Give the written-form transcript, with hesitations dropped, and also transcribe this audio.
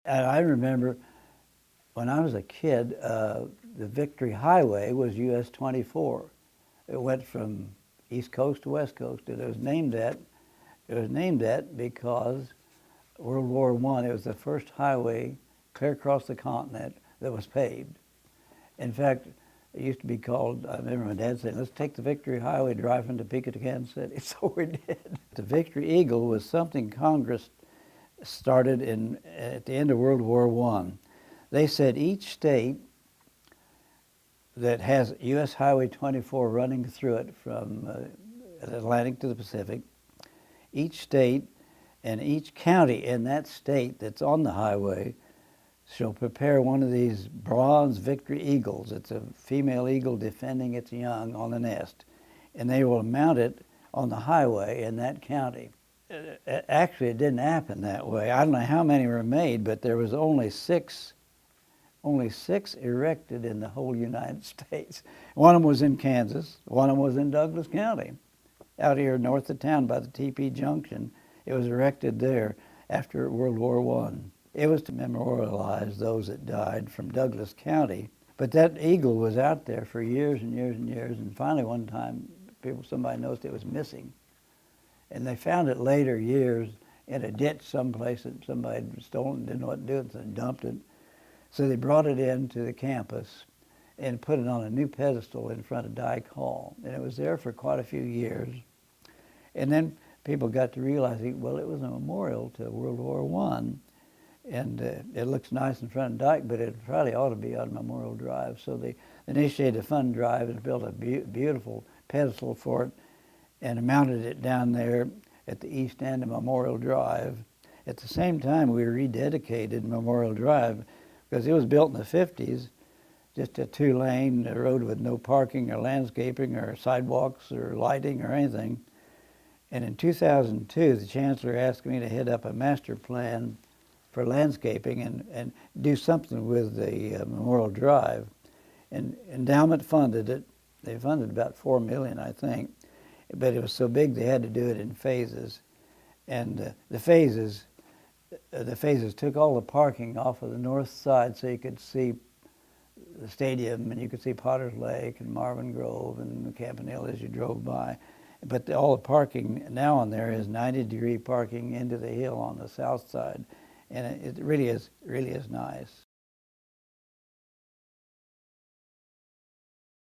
And I remember when I was a kid, the Victory Highway was US 24. It went from East Coast to West Coast, and it was named that because World War I, it was the first highway clear across the continent that was paved. In fact, it used to be called, I remember my dad saying, let's take the Victory Highway, drive from Topeka to Kansas City. So we did. The Victory Eagle was something Congress started at the end of World War I. They said each state that has US Highway 24 running through it from the Atlantic to the Pacific, each state and each county in that state that's on the highway shall prepare one of these bronze Victory Eagles. It's a female eagle defending its young on the nest. And they will mount it on the highway in that county. Actually, it didn't happen that way. I don't know how many were made, but there was only six erected in the whole United States. One of them was in Kansas. One of them was in Douglas County, out here north of town by the TP Junction. It was erected there after World War I. It was to memorialize those that died from Douglas County. But that eagle was out there for years and years and years, and finally one time somebody noticed it was missing. And they found it later years in a ditch someplace that somebody had stolen, didn't know what to do with it, and dumped it. So they brought it into the campus and put it on a new pedestal in front of Dyke Hall. And it was there for quite a few years. And then people got to realizing, well, it was a memorial to World War I. And it looks nice in front of Dyke, but it probably ought to be on Memorial Drive. So they initiated a fund drive and built a beautiful pedestal for it and mounted it down there at the east end of Memorial Drive. At the same time, we rededicated Memorial Drive because it was built in the 50s, just a two-lane road with no parking or landscaping or sidewalks or lighting or anything. And in 2002, the chancellor asked me to head up a master plan for landscaping and do something with the Memorial Drive. And endowment funded it. They funded about $4 million, I think. But it was so big they had to do it in phases. And the phases took all the parking off of the north side so you could see the stadium and you could see Potter's Lake and Marvin Grove and Campanile as you drove by. But all the parking now on there is 90-degree parking into the hill on the south side. And it really is nice.